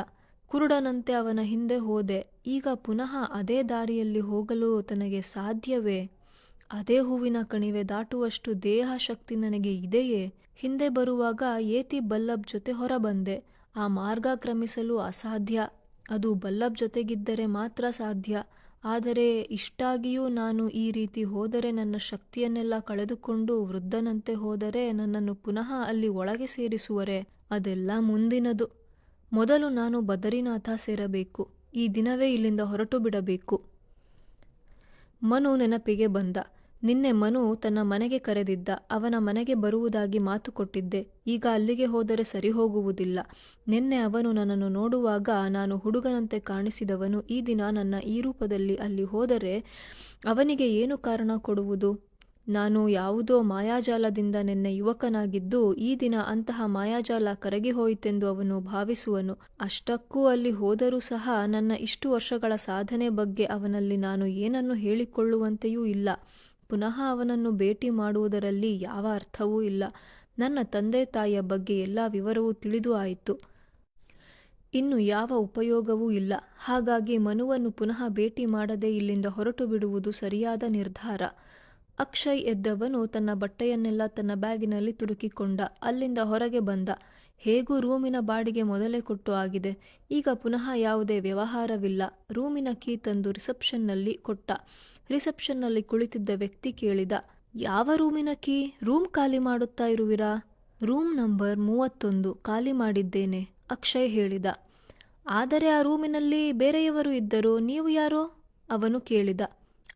ಕುರುಡನಂತೆ ಅವನ ಹಿಂದೆ ಹೋದೆ. ಈಗ ಪುನಃ ಅದೇ ದಾರಿಯಲ್ಲಿ ಹೋಗಲು ತನಗೆ ಸಾಧ್ಯವೇ? ಅದೇ ಹೂವಿನ ಕಣಿವೆ ದಾಟುವಷ್ಟು ದೇಹ ಶಕ್ತಿ ನನಗೆ ಇದೆಯೇ? ಹಿಂದೆ ಬರುವಾಗ ಏತಿ ಬಲ್ಲಬ್ ಜೊತೆ ಹೊರಬಂದೆ. ಆ ಮಾರ್ಗ ಕ್ರಮಿಸಲು ಅಸಾಧ್ಯ. ಅದು ಬಲ್ಲಬ್ ಜೊತೆಗಿದ್ದರೆ ಮಾತ್ರ ಸಾಧ್ಯ. ಆದರೆ ಇಷ್ಟಾಗಿಯೂ ನಾನು ಈ ರೀತಿ ಹೋದರೆ ನನ್ನ ಶಕ್ತಿಯನ್ನೆಲ್ಲ ಕಳೆದುಕೊಂಡು ವೃದ್ಧನಂತೆ ಹೋದರೆ ನನ್ನನ್ನು ಪುನಃ ಅಲ್ಲಿ ಒಳಗೆ ಸೇರಿಸುವರೆ. ಅದೆಲ್ಲ ಮುಂದಿನದು. ಮೊದಲು ನಾನು ಬದರಿನಾಥ ಸೇರಬೇಕು. ಈ ದಿನವೇ ಇಲ್ಲಿಂದ ಹೊರಟು ಬಿಡಬೇಕು. ಮನು ನೆನಪಿಗೆ ಬಂದ. ನಿನ್ನೆ ಮನು ತನ್ನ ಮನೆಗೆ ಕರೆದಿದ್ದ. ಅವನ ಮನೆಗೆ ಬರುವುದಾಗಿ ಮಾತು ಕೊಟ್ಟಿದ್ದೆ. ಈಗ ಅಲ್ಲಿಗೆ ಹೋದರೆ ಸರಿ ಹೋಗುವುದಿಲ್ಲ. ನಿನ್ನೆ ಅವನು ನನ್ನನ್ನು ನೋಡುವಾಗ ನಾನು ಹುಡುಗನಂತೆ ಕಾಣಿಸಿದವನು ಈ ದಿನ ನನ್ನ ಈ ರೂಪದಲ್ಲಿ ಅಲ್ಲಿ ಹೋದರೆ ಅವನಿಗೆ ಏನು ಕಾರಣ ಕೊಡುವುದು? ನಾನು ಯಾವುದೋ ಮಾಯಾಜಾಲದಿಂದ ನಿನ್ನೆ ಯುವಕನಾಗಿದ್ದು ಈ ದಿನ ಅಂತಹ ಮಾಯಾಜಾಲ ಕರಗಿ ಹೋಯಿತೆಂದು ಅವನು ಭಾವಿಸುವನು. ಅಷ್ಟಕ್ಕೂ ಅಲ್ಲಿ ಹೋದರೂ ಸಹ ನನ್ನ ಇಷ್ಟು ವರ್ಷಗಳ ಸಾಧನೆ ಬಗ್ಗೆ ಅವನಲ್ಲಿ ನಾನು ಏನನ್ನು ಹೇಳಿಕೊಳ್ಳುವಂತೆಯೂ ಇಲ್ಲ. ಪುನಃ ಅವನನ್ನು ಭೇಟಿ ಮಾಡುವುದರಲ್ಲಿ ಯಾವ ಅರ್ಥವೂ ಇಲ್ಲ. ನನ್ನ ತಂದೆ ತಾಯಿಯ ಬಗ್ಗೆ ಎಲ್ಲ ವಿವರವೂ ತಿಳಿದು ಆಯಿತು. ಇನ್ನು ಯಾವ ಉಪಯೋಗವೂ ಇಲ್ಲ. ಹಾಗಾಗಿ ಮನುವನ್ನು ಪುನಃ ಭೇಟಿ ಮಾಡದೆ ಇಲ್ಲಿಂದ ಹೊರಟು ಬಿಡುವುದು ಸರಿಯಾದ ನಿರ್ಧಾರ. ಅಕ್ಷಯ್ ಎದ್ದವನು ತನ್ನ ಬಟ್ಟೆಯನ್ನೆಲ್ಲ ತನ್ನ ಬ್ಯಾಗಿನಲ್ಲಿ ತುರುಕಿಕೊಂಡ. ಅಲ್ಲಿಂದ ಹೊರಗೆ ಬಂದ. ಹೇಗೂ ರೂಮಿನ ಬಾಡಿಗೆ ಮೊದಲೇ ಕೊಟ್ಟು ಆಗಿದೆ. ಈಗ ಪುನಃ ಯಾವುದೇ ವ್ಯವಹಾರವಿಲ್ಲ. ರೂಮಿನ ಕೀ ತಂದು ರಿಸೆಪ್ಷನ್ನಲ್ಲಿ ಕೊಟ್ಟ. ರಿಸೆಪ್ಷನ್ನಲ್ಲಿ ಕುಳಿತಿದ್ದ ವ್ಯಕ್ತಿ ಕೇಳಿದ, ಯಾವ ರೂಮಿನ ಕೀ? ರೂಮ್ ಖಾಲಿ ಮಾಡುತ್ತಾ ಇರುವಿರಾ? ರೂಮ್ ನಂಬರ್ 31 ಖಾಲಿ ಮಾಡಿದ್ದೇನೆ, ಅಕ್ಷಯ್ ಹೇಳಿದ. ಆದರೆ ಆ ರೂಮಿನಲ್ಲಿ ಬೇರೆಯವರು ಇದ್ದರು. ನೀವು ಯಾರೋ? ಅವನು ಕೇಳಿದ.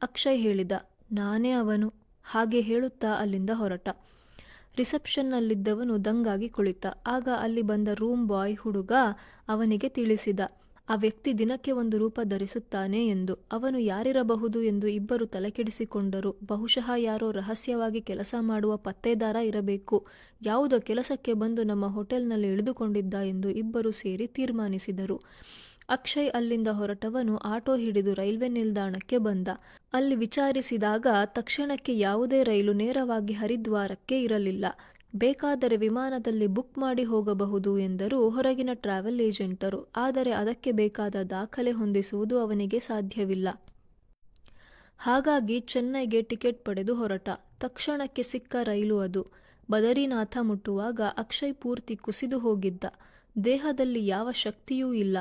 ಅಕ್ಷಯ್ ಹೇಳಿದ, ನಾನೇ ಅವನು. ಹಾಗೆ ಹೇಳುತ್ತಾ ಅಲ್ಲಿಂದ ಹೊರಟ. ರಿಸೆಪ್ಷನ್ನಲ್ಲಿದ್ದವನು ದಂಗಾಗಿ ಕುಳಿತ. ಆಗ ಅಲ್ಲಿ ಬಂದ ರೂಮ್ ಬಾಯ್ ಹುಡುಗ ಅವನಿಗೆ ತಿಳಿಸಿದ, ಆ ವ್ಯಕ್ತಿ ದಿನಕ್ಕೆ ಒಂದು ರೂಪ ಧರಿಸುತ್ತಾನೆ ಎಂದು. ಅವನು ಯಾರಿರಬಹುದು ಎಂದು ಇಬ್ಬರು ತಲೆಕೆಡಿಸಿಕೊಂಡರು. ಬಹುಶಃ ಯಾರೋ ರಹಸ್ಯವಾಗಿ ಕೆಲಸ ಮಾಡುವ ಪತ್ತೇದಾರ ಇರಬೇಕು. ಯಾವುದೋ ಕೆಲಸಕ್ಕೆ ಬಂದು ನಮ್ಮ ಹೋಟೆಲ್ನಲ್ಲಿ ಇಳಿದುಕೊಂಡಿದ್ದ ಎಂದು ಇಬ್ಬರು ಸೇರಿ ತೀರ್ಮಾನಿಸಿದರು. ಅಕ್ಷಯ್ ಅಲ್ಲಿಂದ ಹೊರಟವನು ಆಟೋ ಹಿಡಿದು ರೈಲ್ವೆ ನಿಲ್ದಾಣಕ್ಕೆ ಬಂದ. ಅಲ್ಲಿ ವಿಚಾರಿಸಿದಾಗ ತಕ್ಷಣಕ್ಕೆ ಯಾವುದೇ ರೈಲು ನೇರವಾಗಿ ಹರಿದ್ವಾರಕ್ಕೆ ಇರಲಿಲ್ಲ. ಬೇಕಾದರೆ ವಿಮಾನದಲ್ಲಿ ಬುಕ್ ಮಾಡಿ ಹೋಗಬಹುದು ಎಂದರು ಹೊರಗಿನ ಟ್ರಾವೆಲ್ ಏಜೆಂಟರು. ಆದರೆ ಅದಕ್ಕೆ ಬೇಕಾದ ದಾಖಲೆ ಹೊಂದಿಸುವುದು ಅವನಿಗೆ ಸಾಧ್ಯವಿಲ್ಲ. ಹಾಗಾಗಿ ಚೆನ್ನೈಗೆ ಟಿಕೆಟ್ ಪಡೆದು ಹೊರಟ. ತಕ್ಷಣಕ್ಕೆ ಸಿಕ್ಕ ರೈಲು ಅದು. ಬದರಿನಾಥ ಮುಟ್ಟುವಾಗ ಅಕ್ಷಯ್ ಪೂರ್ತಿ ಕುಸಿದು ಹೋಗಿದ್ದ. ದೇಹದಲ್ಲಿ ಯಾವ ಶಕ್ತಿಯೂ ಇಲ್ಲ.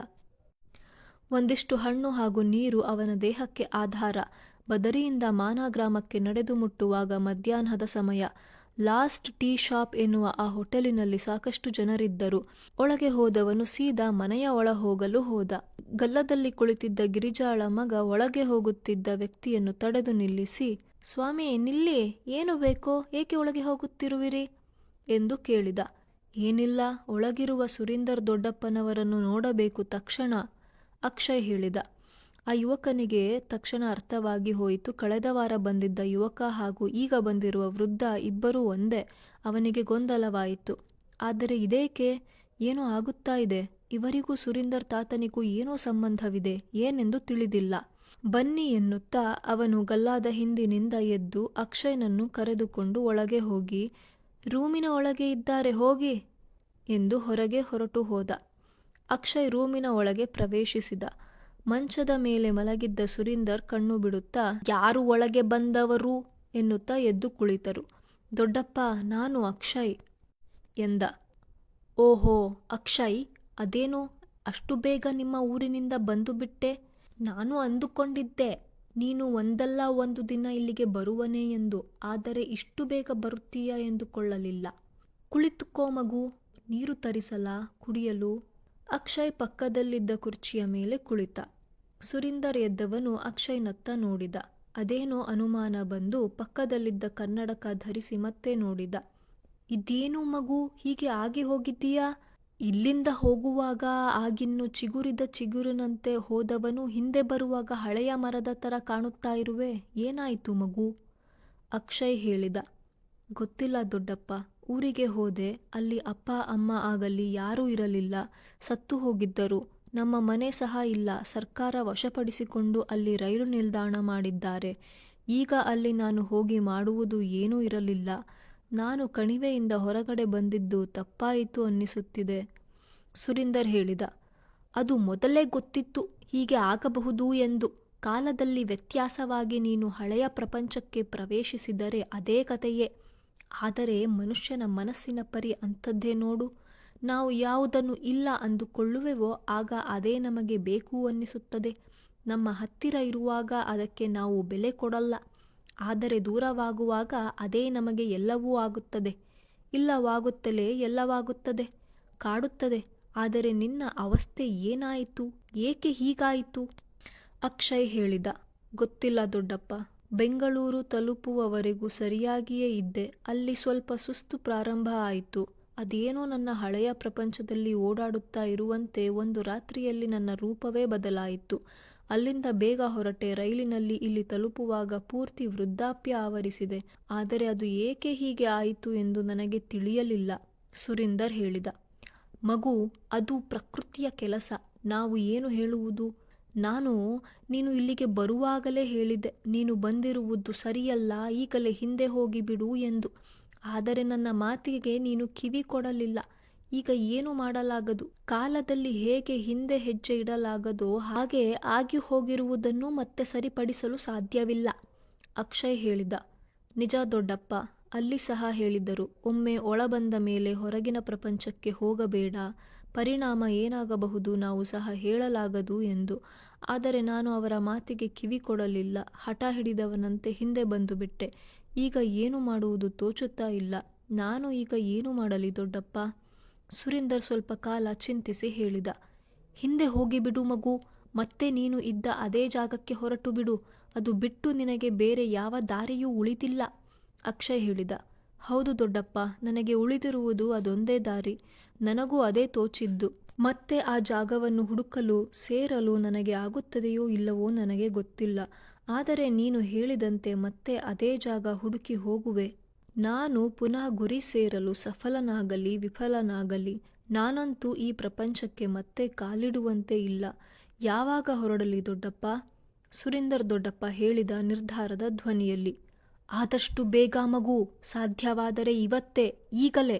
ಒಂದಿಷ್ಟು ಹಣ್ಣು ಹಾಗೂ ನೀರು ಅವನ ದೇಹಕ್ಕೆ ಆಧಾರ. ಬದರಿಯಿಂದ ಮಾನಾ ಗ್ರಾಮಕ್ಕೆ ನಡೆದು ಮುಟ್ಟುವಾಗ ಮಧ್ಯಾಹ್ನದ ಸಮಯ. ಲಾಸ್ಟ್ ಟೀ ಶಾಪ್ ಎನ್ನುವ ಆ ಹೋಟೆಲಿನಲ್ಲಿ ಸಾಕಷ್ಟು ಜನರಿದ್ದರು. ಒಳಗೆ ಹೋದವನು ಸೀದಾ ಮನೆಯ ಒಳ ಹೋಗಲು ಹೋದ. ಗಲ್ಲದಲ್ಲಿ ಕುಳಿತಿದ್ದ ಗಿರಿಜಾಳ ಮಗ ಒಳಗೆ ಹೋಗುತ್ತಿದ್ದ ವ್ಯಕ್ತಿಯನ್ನು ತಡೆದು ನಿಲ್ಲಿಸಿ, ಸ್ವಾಮಿ ನಿಲ್ಲಿ, ಏನು ಬೇಕೋ? ಏಕೆ ಒಳಗೆ ಹೋಗುತ್ತಿರುವಿರಿ ಎಂದು ಕೇಳಿದ. ಏನಿಲ್ಲ, ಒಳಗಿರುವ ಸುರೀಂದರ್ ದೊಡ್ಡಪ್ಪನವರನ್ನು ನೋಡಬೇಕು ತಕ್ಷಣ, ಅಕ್ಷಯ್ ಹೇಳಿದ. ಆ ಯುವಕನಿಗೆ ತಕ್ಷಣ ಅರ್ಥವಾಗಿ ಹೋಯಿತು. ಕಳೆದ ವಾರ ಬಂದಿದ್ದ ಯುವಕ ಹಾಗೂ ಈಗ ಬಂದಿರುವ ವೃದ್ಧ ಇಬ್ಬರೂ ಒಂದೇ. ಅವನಿಗೆ ಗೊಂದಲವಾಯಿತು. ಆದರೆ ಇದೇಕೆ? ಏನೋ ಆಗುತ್ತಾ ಇದೆ. ಇವರಿಗೂ ಸುರೀಂದರ್ ತಾತನಿಗೂ ಏನೋ ಸಂಬಂಧವಿದೆ. ಏನೆಂದು ತಿಳಿದಿಲ್ಲ. ಬನ್ನಿ ಎನ್ನುತ್ತಾ ಅವನು ಗಲ್ಲಾದ ಹಿಂದಿನಿಂದ ಎದ್ದು ಅಕ್ಷಯ್ನನ್ನು ಕರೆದುಕೊಂಡು ಒಳಗೆ ಹೋಗಿ, ರೂಮಿನ ಒಳಗೆ ಇದ್ದಾರೆ, ಹೋಗಿ ಎಂದು ಹೊರಗೆ ಹೊರಟು ಹೋದ. ಅಕ್ಷಯ್ ರೂಮಿನ ಒಳಗೆ ಪ್ರವೇಶಿಸಿದ. ಮಂಚದ ಮೇಲೆ ಮಲಗಿದ್ದ ಸುರೀಂದರ್ ಕಣ್ಣು ಬಿಡುತ್ತಾ, ಯಾರು ಒಳಗೆ ಬಂದವರು ಎನ್ನುತ್ತಾ ಎದ್ದು ಕುಳಿತರು. ದೊಡ್ಡಪ್ಪ, ನಾನು ಅಕ್ಷಯ್ ಎಂದ. ಓಹೋ ಅಕ್ಷಯ್, ಅದೇನು ಅಷ್ಟು ಬೇಗ ನಿಮ್ಮ ಊರಿನಿಂದ ಬಂದು ಬಿಟ್ಟೆ? ನಾನು ಅಂದುಕೊಂಡಿದ್ದೆ ನೀನು ಒಂದಲ್ಲ ಒಂದು ದಿನ ಇಲ್ಲಿಗೆ ಬರುವನೇ ಎಂದು. ಆದರೆ ಇಷ್ಟು ಬೇಗ ಬರುತ್ತೀಯಾ ಎಂದುಕೊಳ್ಳಲಿಲ್ಲ. ಕುಳಿತುಕೋ ಮಗು, ನೀರು ತರಿಸಲಾ ಕುಡಿಯಲು? ಅಕ್ಷಯ್ ಪಕ್ಕದಲ್ಲಿದ್ದ ಕುರ್ಚಿಯ ಮೇಲೆ ಕುಳಿತ. ಸುರೀಂದರ್ ಎದ್ದವನು ಅಕ್ಷಯ್ನತ್ತ ನೋಡಿದ. ಅದೇನೋ ಅನುಮಾನ ಬಂದು ಪಕ್ಕದಲ್ಲಿದ್ದ ಕನ್ನಡಕ ಧರಿಸಿ ಮತ್ತೆ ನೋಡಿದ. ಇದೇನು ಮಗು, ಹೀಗೆ ಆಗಿ ಹೋಗಿದ್ದೀಯಾ? ಇಲ್ಲಿಂದ ಹೋಗುವಾಗ ಆಗಿನ್ನು ಚಿಗುರಿದ ಚಿಗುರಿನಂತೆ ಹೋದವನು ಹಿಂದೆ ಬರುವಾಗ ಹಳೆಯ ಮರದ ಥರ ಕಾಣುತ್ತಾ ಇರುವೆ. ಏನಾಯಿತು ಮಗು? ಅಕ್ಷಯ್ ಹೇಳಿದ. ಗೊತ್ತಿಲ್ಲ ದೊಡ್ಡಪ್ಪ. ಊರಿಗೆ ಹೋದೆ. ಅಲ್ಲಿ ಅಪ್ಪ ಅಮ್ಮ ಆಗಲಿ ಯಾರೂ ಇರಲಿಲ್ಲ. ಸತ್ತು ಹೋಗಿದ್ದರು. ನಮ್ಮ ಮನೆ ಸಹ ಇಲ್ಲ. ಸರ್ಕಾರ ವಶಪಡಿಸಿಕೊಂಡು ಅಲ್ಲಿ ರೈಲು ನಿಲ್ದಾಣ ಮಾಡಿದ್ದಾರೆ. ಈಗ ಅಲ್ಲಿ ನಾನು ಹೋಗಿ ಮಾಡುವುದು ಏನೂ ಇರಲಿಲ್ಲ. ನಾನು ಕಣಿವೆಯಿಂದ ಹೊರಗಡೆ ಬಂದಿದ್ದು ತಪ್ಪಾಯಿತು ಅನ್ನಿಸುತ್ತಿದೆ, ಸುರೀಂದರ್ ಹೇಳಿದ. ಅದು ಮೊದಲೇ ಗೊತ್ತಿತ್ತು ಹೀಗೆ ಆಗಬಹುದು ಎಂದು. ಕಾಲದಲ್ಲಿ ವ್ಯತ್ಯಾಸವಾಗಿ ನೀನು ಹಳೆಯ ಪ್ರಪಂಚಕ್ಕೆ ಪ್ರವೇಶಿಸಿದರೆ ಅದೇ ಕಥೆಯೇ. ಆದರೆ ಮನುಷ್ಯನ ಮನಸ್ಸಿನ ಪರಿ ಅಂಥದ್ದೇ ನೋಡು. ನಾವು ಯಾವುದನ್ನು ಇಲ್ಲ ಅಂದುಕೊಳ್ಳುವೆವೋ ಆಗ ಅದೇ ನಮಗೆ ಬೇಕು ಅನ್ನಿಸುತ್ತದೆ. ನಮ್ಮ ಹತ್ತಿರ ಇರುವಾಗ ಅದಕ್ಕೆ ನಾವು ಬೆಲೆ ಕೊಡಲ್ಲ. ಆದರೆ ದೂರವಾಗುವಾಗ ಅದೇ ನಮಗೆ ಎಲ್ಲವೂ ಆಗುತ್ತದೆ. ಇಲ್ಲವಾಗುತ್ತಲೇ ಎಲ್ಲವಾಗುತ್ತದೆ, ಕಾಡುತ್ತದೆ. ಆದರೆ ನಿನ್ನ ಅವಸ್ಥೆ ಏನಾಯಿತು? ಏಕೆ ಹೀಗಾಯಿತು? ಅಕ್ಷಯ್ ಹೇಳಿದ, ಗೊತ್ತಿಲ್ಲ ದೊಡ್ಡಪ್ಪ. ಬೆಂಗಳೂರು ತಲುಪುವವರೆಗೂ ಸರಿಯಾಗಿಯೇ ಇದ್ದೆ. ಅಲ್ಲಿ ಸ್ವಲ್ಪ ಸುಸ್ತು ಪ್ರಾರಂಭ ಆಯಿತು. ಅದೇನೋ ನನ್ನ ಹಳೆಯ ಪ್ರಪಂಚದಲ್ಲಿ ಓಡಾಡುತ್ತಾ ಇರುವಂತೆ ಒಂದು ರಾತ್ರಿಯಲ್ಲಿ ನನ್ನ ರೂಪವೇ ಬದಲಾಯಿತು. ಅಲ್ಲಿಂದ ಬೇಗ ಹೊರಟೆ. ರೈಲಿನಲ್ಲಿ ಇಲ್ಲಿ ತಲುಪುವಾಗ ಪೂರ್ತಿ ವೃದ್ಧಾಪ್ಯ ಆವರಿಸಿದೆ. ಆದರೆ ಅದು ಏಕೆ ಹೀಗೆ ಆಯಿತು ಎಂದು ನನಗೆ ತಿಳಿಯಲಿಲ್ಲ. ಸುರೀಂದರ್ ಹೇಳಿದ, ಮಗು, ಅದು ಪ್ರಕೃತಿಯ ಕೆಲಸ. ನಾವು ಏನು ಹೇಳುವುದು? ನೀನು ಇಲ್ಲಿಗೆ ಬರುವಾಗಲೇ ಹೇಳಿದೆ, ನೀನು ಬಂದಿರುವುದು ಸರಿಯಲ್ಲ, ಈಗಲೇ ಹಿಂದೆ ಹೋಗಿಬಿಡು ಎಂದು. ಆದರೆ ನನ್ನ ಮಾತಿಗೆ ನೀನು ಕಿವಿ ಕೊಡಲಿಲ್ಲ. ಈಗ ಏನು ಮಾಡಲಾಗದು? ಕಾಲದಲ್ಲಿ ಹೇಗೆ ಹಿಂದೆ ಹೆಜ್ಜೆ ಇಡಲಾಗದೋ ಹಾಗೆ ಆಗಿ ಹೋಗಿರುವುದನ್ನು ಮತ್ತೆ ಸರಿಪಡಿಸಲು ಸಾಧ್ಯವಿಲ್ಲ. ಅಕ್ಷಯ್ ಹೇಳಿದ, ನಿಜ ದೊಡ್ಡಪ್ಪ. ಅಲ್ಲಿ ಸಹ ಹೇಳಿದ್ದರು, ಒಮ್ಮೆ ಒಳಬಂದ ಮೇಲೆ ಹೊರಗಿನ ಪ್ರಪಂಚಕ್ಕೆ ಹೋಗಬೇಡ, ಪರಿಣಾಮ ಏನಾಗಬಹುದು ನಾವು ಸಹ ಹೇಳಲಾಗದು ಎಂದು. ಆದರೆ ನಾನು ಅವರ ಮಾತಿಗೆ ಕಿವಿ ಕೊಡಲಿಲ್ಲ. ಹಠ ಹಿಡಿದವನಂತೆ ಹಿಂದೆ ಬಂದು ಬಿಟ್ಟೆ. ಈಗ ಏನು ಮಾಡುವುದು ತೋಚುತ್ತಾ ಇಲ್ಲ. ನಾನು ಈಗ ಏನು ಮಾಡಲಿ ದೊಡ್ಡಪ್ಪ? ಸುರೀಂದರ್ ಸ್ವಲ್ಪ ಕಾಲ ಚಿಂತಿಸಿ ಹೇಳಿದ, ಹಿಂದೆ ಹೋಗಿಬಿಡು ಮಗು. ಮತ್ತೆ ನೀನು ಇದ್ದ ಅದೇ ಜಾಗಕ್ಕೆ ಹೊರಟು ಬಿಡು. ಅದು ಬಿಟ್ಟು ನಿನಗೆ ಬೇರೆ ಯಾವ ದಾರಿಯೂ ಉಳಿದಿಲ್ಲ. ಅಕ್ಷಯ್ ಹೇಳಿದ, ಹೌದು ದೊಡ್ಡಪ್ಪ, ನನಗೆ ಉಳಿದಿರುವುದು ಅದೊಂದೇ ದಾರಿ. ನನಗೂ ಅದೇ ತೋಚಿದ್ದು. ಮತ್ತೆ ಆ ಜಾಗವನ್ನು ಹುಡುಕಲು ಸೇರಲು ನನಗೆ ಆಗುತ್ತದೆಯೋ ಇಲ್ಲವೋ ನನಗೆ ಗೊತ್ತಿಲ್ಲ. ಆದರೆ ನೀನು ಹೇಳಿದಂತೆ ಮತ್ತೆ ಅದೇ ಜಾಗ ಹುಡುಕಿ ಹೋಗುವೆ. ನಾನು ಪುನಃ ಗುರಿ ಸೇರಲು ಸಫಲನಾಗಲಿ ವಿಫಲನಾಗಲಿ ನಾನಂತೂ ಈ ಪ್ರಪಂಚಕ್ಕೆ ಮತ್ತೆ ಕಾಲಿಡುವಂತೆ ಇಲ್ಲ. ಯಾವಾಗ ಹೊರಡಲಿ ದೊಡ್ಡಪ್ಪ? ಸುರೀಂದರ್ ದೊಡ್ಡಪ್ಪ ಹೇಳಿದ ನಿರ್ಧಾರದ ಧ್ವನಿಯಲ್ಲಿ. ಆದಷ್ಟು ಬೇಗ ಮಗು, ಸಾಧ್ಯವಾದರೆ ಇವತ್ತೇ, ಈಗಲೇ.